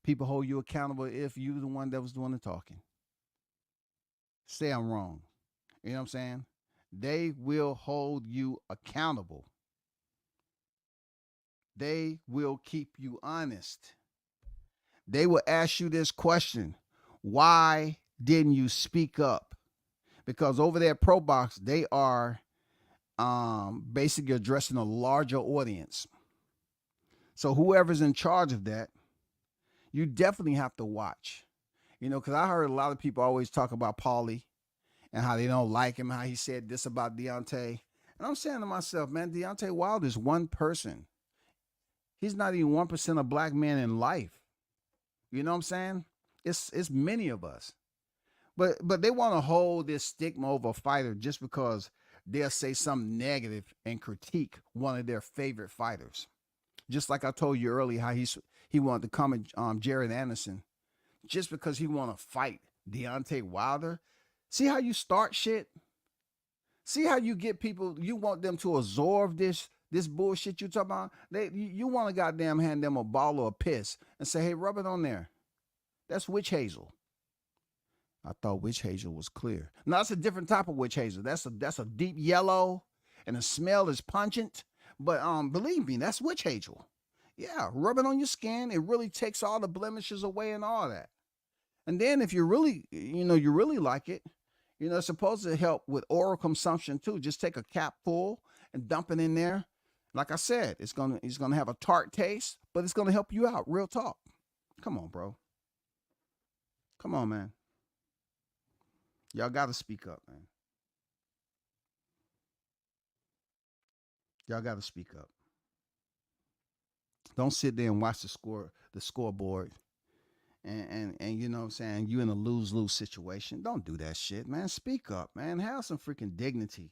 people hold you accountable if you're the one that was doing the talking. Say I'm wrong. You know what I'm saying? They will hold you accountable. They will keep you honest. They will ask you this question: why didn't you speak up? Because over there at ProBox, they are basically addressing a larger audience. So whoever's in charge of that, you definitely have to watch. You know, because I heard a lot of people always talk about Paulie and how they don't like him, how he said this about Deontay. And I'm saying to myself, man, Deontay Wilder is one person. He's not even 1% a black man in life. You know what I'm saying? It's many of us. But they want to hold this stigma over a fighter just because they'll say something negative and critique one of their favorite fighters. Just like I told you earlier, how he wanted to come at Jared Anderson just because he want to fight Deontay Wilder. See how you start shit? See how you get people, you want them to absorb this bullshit you talking about? You want to goddamn hand them a bottle of piss and say, hey, rub it on there. That's witch hazel. I thought witch hazel was clear. No, that's a different type of witch hazel. That's a deep yellow, and the smell is pungent. But believe me, that's witch hazel. Yeah, rub it on your skin. It really takes all the blemishes away and all that. And then if you really like it, it's supposed to help with oral consumption too. Just take a cap full and dump it in there. Like I said, it's gonna have a tart taste, but it's gonna help you out. Real talk. Come on, bro. Come on, man. Y'all gotta speak up, man. Y'all gotta speak up. Don't sit there and watch the scoreboard, and you know what I'm saying, you in a lose-lose situation. Don't do that shit, man. Speak up, man. Have some freaking dignity.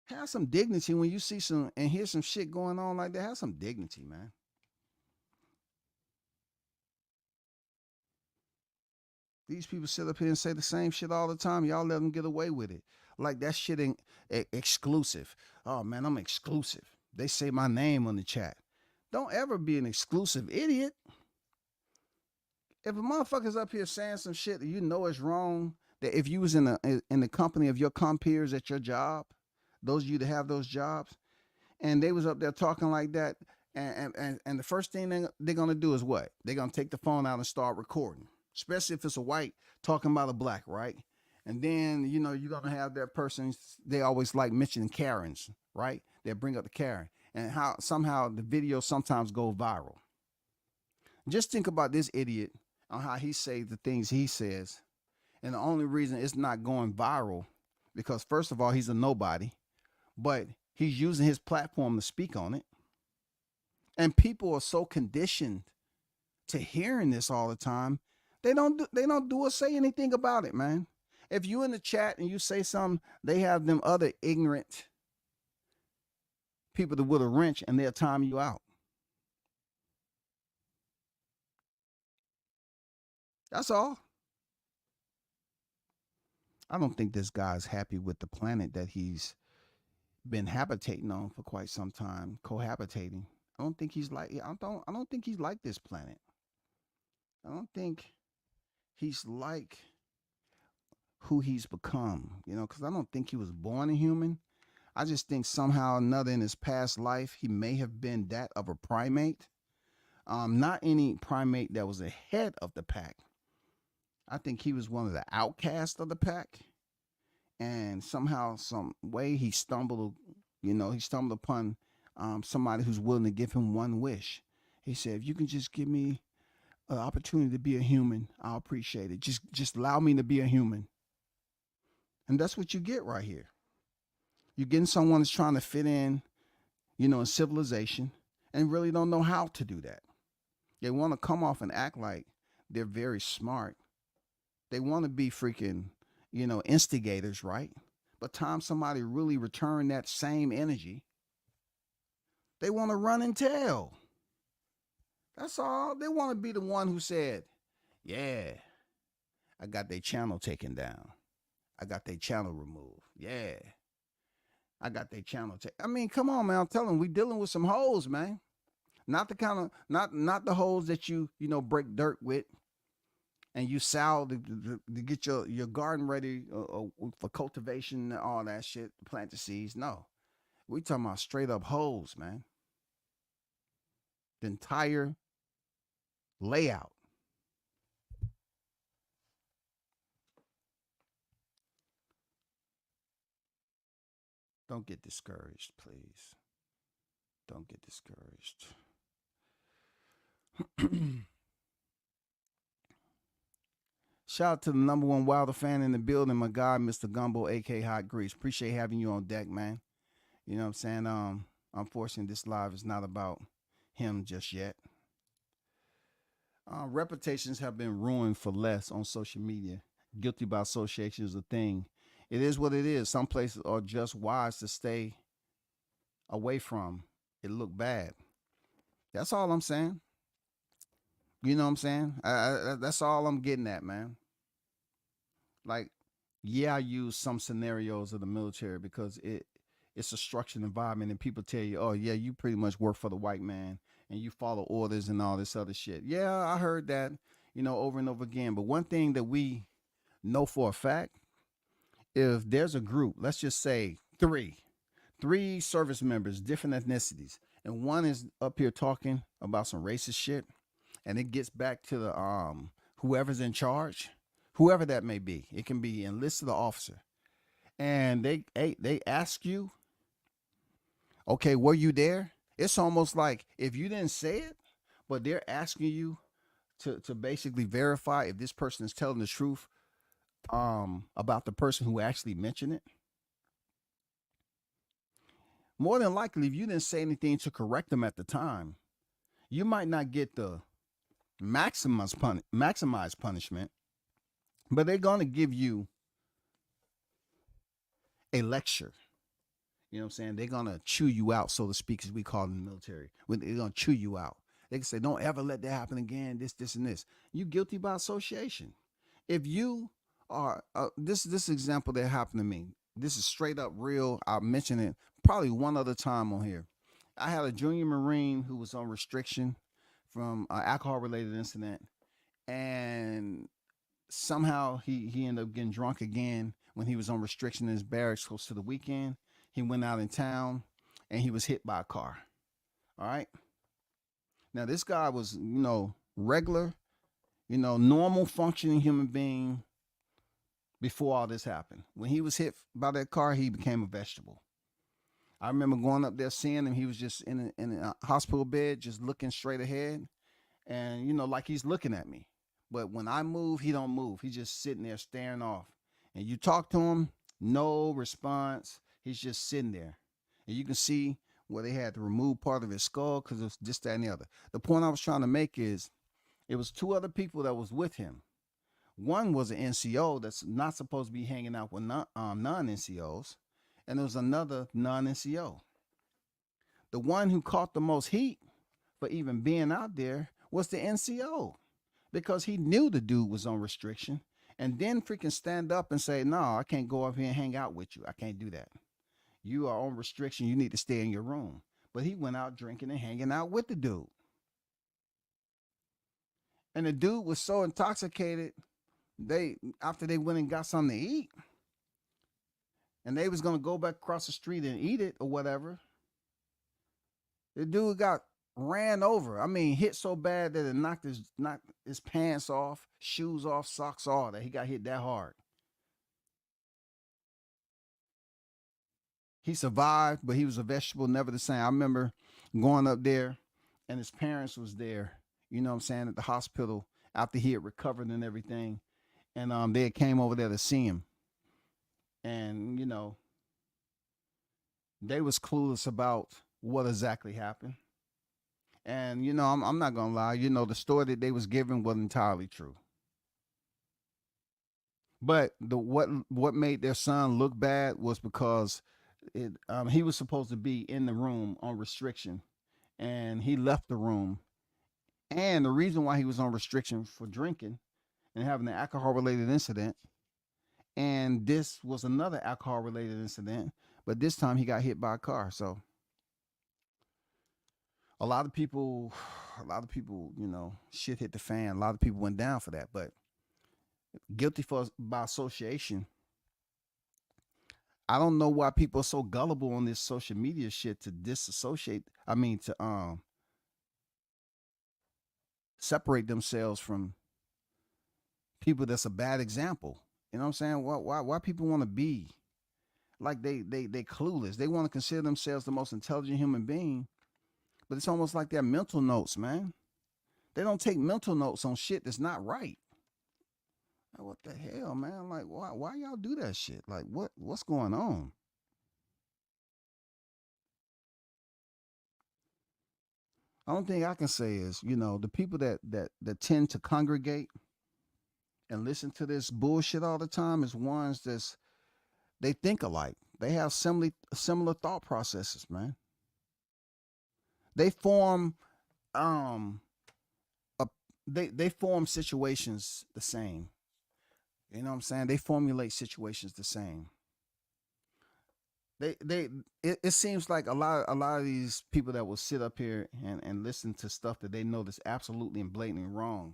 Have some dignity when you see some and hear some shit going on like that. Have some dignity, man. These people sit up here and say the same shit all the time. Y'all let them get away with it. Like that shit ain't exclusive. Oh man, I'm exclusive. They say my name on the chat. Don't ever be an exclusive idiot. If a motherfucker's up here saying some shit that you know is wrong, that if you was in the company of your compeers at your job, those of you that have those jobs, and they was up there talking like that, and the first thing they're gonna do is what? They're gonna take the phone out and start recording. Especially if it's a white talking about a black, right? And then, you're going to have that person, they always like mentioning Karens, right? They bring up the Karen. And how somehow the videos sometimes go viral. Just think about this idiot on how he says the things he says. And the only reason it's not going viral, because first of all, he's a nobody, but he's using his platform to speak on it. And people are so conditioned to hearing this all the time. They don't do or say anything about it, man. If you in the chat and you say something, they have them other ignorant people that with a wrench and they'll time you out. That's all. I don't think this guy's happy with the planet that he's been habitating on for quite some time, cohabitating. I don't think he's like this planet. I don't think he's like who he's become, because I don't think he was born a human. I just think somehow or another in his past life, he may have been that of a primate. Not any primate that was ahead of the pack. I think he was one of the outcasts of the pack. And somehow, some way he stumbled upon somebody who's willing to give him one wish. He said, if you can just give me an opportunity to be a human, I'll appreciate it. Just allow me to be a human. And that's what you get right here. You're getting someone that's trying to fit in, in civilization and really don't know how to do that. They want to come off and act like they're very smart. They want to be freaking, instigators, right? But time somebody really return that same energy, they want to run and tell. That's all. They want to be the one who said, yeah, I got their channel taken down. I got their channel removed. Yeah. I got their channel taken. I mean, come on, man. I'm telling you, we dealing with some hoes, man. Not the kind of not the hoes that you break dirt with and you sow to get your garden ready for cultivation and all that shit, plant the seeds. No. We talking about straight up hoes, man. The entire layout. Don't get discouraged, please. Don't get discouraged. Shout out to the number one Wilder fan in the building, my guy, Mr. Gumbo, aka Hot Grease. Appreciate having you on deck, man. You know what I'm saying? Unfortunately, this live is not about him just yet. Reputations have been ruined for less on social media. Guilty by association is a thing. It is what it is. Some places are just wise to stay away from. It look bad. That's all I'm saying. You know what I'm saying? That's all I'm getting at, man. Like, yeah, I use some scenarios of the military because it's a structured environment and people tell you, oh, yeah, you pretty much work for the white man and you follow orders and all this other shit. Yeah, I heard that, over and over again. But one thing that we know for a fact, if there's a group, let's just say three service members, different ethnicities, and one is up here talking about some racist shit, and it gets back to the whoever's in charge, whoever that may be. It can be enlisted or officer. And they ask you, okay, were you there? It's almost like if you didn't say it, but they're asking you to basically verify if this person is telling the truth about the person who actually mentioned it. More than likely, if you didn't say anything to correct them at the time, you might not get the maximized punishment, but they're going to give you a lecture. You know what I'm saying? They're going to chew you out, so to speak, as we call it in the military. They're going to chew you out. They can say, don't ever let that happen again, this, and this. You guilty by association. If you are, this example that happened to me, this is straight up real. I'll mention it probably one other time on here. I had a junior Marine who was on restriction from an alcohol-related incident, and somehow he ended up getting drunk again when he was on restriction in his barracks close to the weekend. He went out in town, and he was hit by a car. All right? Now, this guy was, regular, normal functioning human being before all this happened. When he was hit by that car, he became a vegetable. I remember going up there seeing him. He was just in a hospital bed, just looking straight ahead. And, like he's looking at me. But when I move, he don't move. He's just sitting there staring off. And you talk to him, no response. He's just sitting there. And you can see where they had to remove part of his skull because it's this, that, and the other. The point I was trying to make is it was two other people that was with him. One was an NCO that's not supposed to be hanging out with non-NCOs. And there was another non-NCO. The one who caught the most heat for even being out there was the NCO because he knew the dude was on restriction and then freaking stand up and say, no, I can't go up here and hang out with you. I can't do that. You are on restriction. You need to stay in your room. But he went out drinking and hanging out with the dude. And the dude was so intoxicated, after they went and got something to eat, and they was going to go back across the street and eat it or whatever, the dude got ran over. I mean, hit so bad that it knocked his pants off, shoes off, socks off, that he got hit that hard. He survived, but he was a vegetable, never the same. I remember going up there, and his parents was there, you know what I'm saying, at the hospital after he had recovered and everything. And they came over there to see him. And, they was clueless about what exactly happened. And, I'm not going to lie, the story that they was giving wasn't entirely true. But what made their son look bad was because he was supposed to be in the room on restriction, and he left the room. And the reason why he was on restriction for drinking and having an alcohol related incident, and this was another alcohol related incident, but this time he got hit by a car. So a lot of people, shit hit the fan. A lot of people went down for that, but guilty for by association. I don't know why people are so gullible on this social media shit to disassociate. I mean, to separate themselves from people that's a bad example. You know what I'm saying? Why people want to be like they clueless? They want to consider themselves the most intelligent human being, but it's almost like they're mental notes, man. They don't take mental notes on shit that's not right. Like, what the hell, man? Like, why y'all do that shit? Like, what's going on? Only thing I can say is, the people that tend to congregate and listen to this bullshit all the time is ones they think alike. They have similar thought processes, man. They form um a, they form situations the same. You know what I'm saying? They formulate situations the same. It seems like a lot of these people that will sit up here and listen to stuff that they know that's absolutely and blatantly wrong,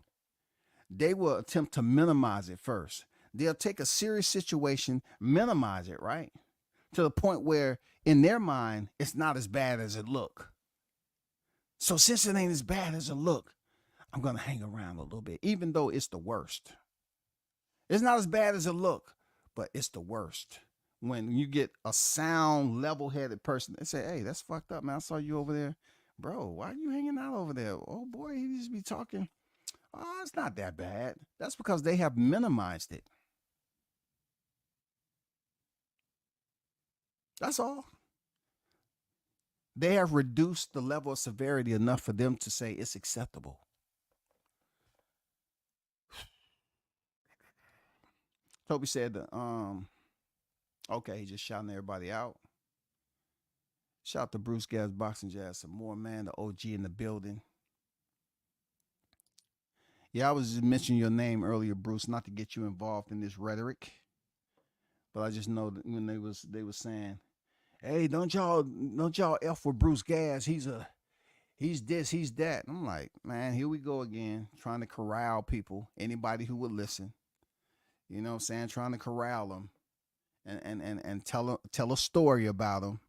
they will attempt to minimize it first. They'll take a serious situation, minimize it, right? To the point where in their mind it's not as bad as it look. So since it ain't as bad as it look, I'm gonna hang around a little bit, even though it's the worst. It's not as bad as it look, but it's the worst. When you get a sound, level-headed person, they say, "Hey, that's fucked up, man. I saw you over there, bro. Why are you hanging out over there? Oh boy, he just be talking. Oh, it's not that bad." That's because they have minimized it. That's all. They have reduced the level of severity enough for them to say it's acceptable. Toby said, okay, he just shouting everybody out. Shout out to Bruce Gabs Boxing Jazz some more, man. The OG in the building. Yeah, I was just mentioning your name earlier, Bruce, not to get you involved in this rhetoric, but I just know that when they was saying, "Hey, don't y'all f with Bruce Gas? He's this, he's that." And I'm like, man, here we go again, trying to corral people, anybody who would listen. You know what I'm saying? Trying to corral them and tell a story about them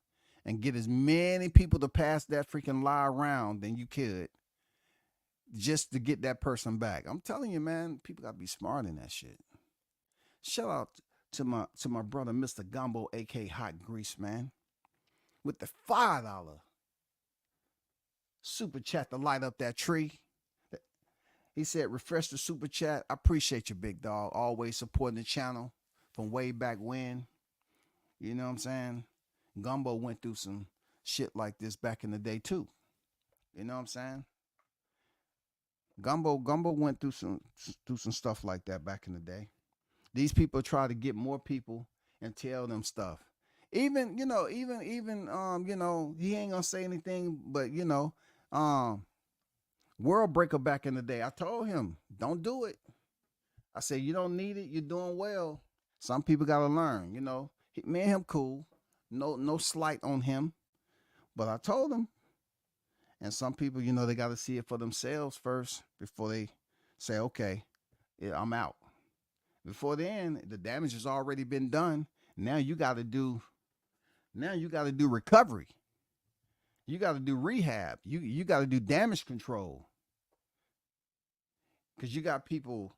and get as many people to pass that freaking lie around than you could just to get that person back. I'm telling you, man, people gotta be smart in that shit. Shout out to my brother, Mr. Gumbo, aka Hot Grease, man, with the $5 super chat to light up that tree. He said, refresh the super chat. I appreciate you, big dog. Always supporting the channel from way back when. You know what I'm saying? Gumbo went through some shit like this back in the day too. You know what I'm saying? Gumbo went through some stuff like that back in the day. These people try to get more people and tell them stuff. Even, he ain't gonna say anything, but World Breaker back in the day, I told him, don't do it. I said, you don't need it, you're doing well. Some people gotta learn, Me and him cool. No slight on him. But I told him. And some people, they gotta see it for themselves first before they say, okay, yeah, I'm out. Before then, the damage has already been done. Now you gotta do recovery. You gotta do rehab. You gotta do damage control. Cause you got people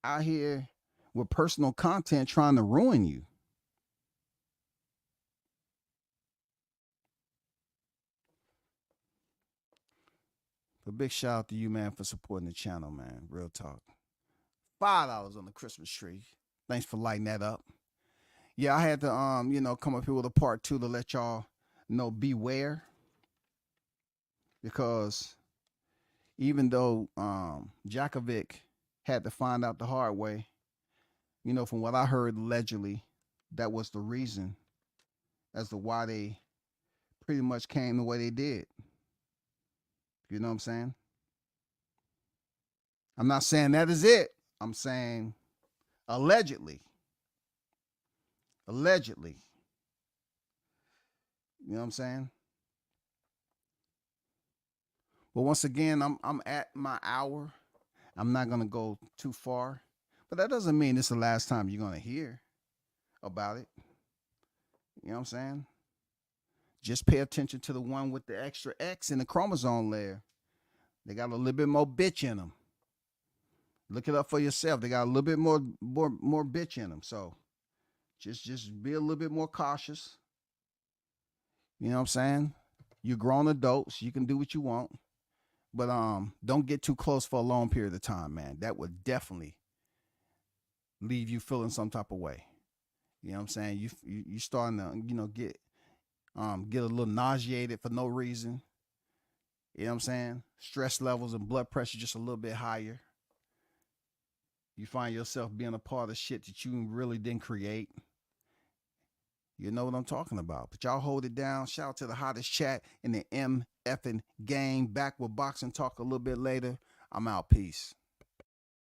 out here with personal content trying to ruin you. But big shout out to you, man, for supporting the channel, man. Real talk. $5 on the Christmas tree. Thanks for lighting that up. Yeah, I had to come up here with a part 2 to let y'all know beware, because even though Djokovic had to find out the hard way, from what I heard allegedly, that was the reason as to why they pretty much came the way they did. You know what I'm saying? I'm not saying that is it. I'm saying allegedly. Allegedly. You know what I'm saying? But once again, I'm at my hour. I'm not gonna go too far. But that doesn't mean it's the last time you're gonna hear about it. You know what I'm saying? Just pay attention to the one with the extra X in the chromosome layer. They got a little bit more bitch in them. Look it up for yourself. They got a little bit more bitch in them. So just be a little bit more cautious. You know what I'm saying? You're grown adults. You can do what you want. But don't get too close for a long period of time, man. That would definitely leave you feeling some type of way. You know what I'm saying? You starting to, get a little nauseated for no reason. You know what I'm saying? Stress levels and blood pressure just a little bit higher. You find yourself being a part of shit that you really didn't create. You know what I'm talking about. But y'all hold it down. Shout out to the hottest chat in the MFing game. Back with boxing talk a little bit later. I'm out. Peace.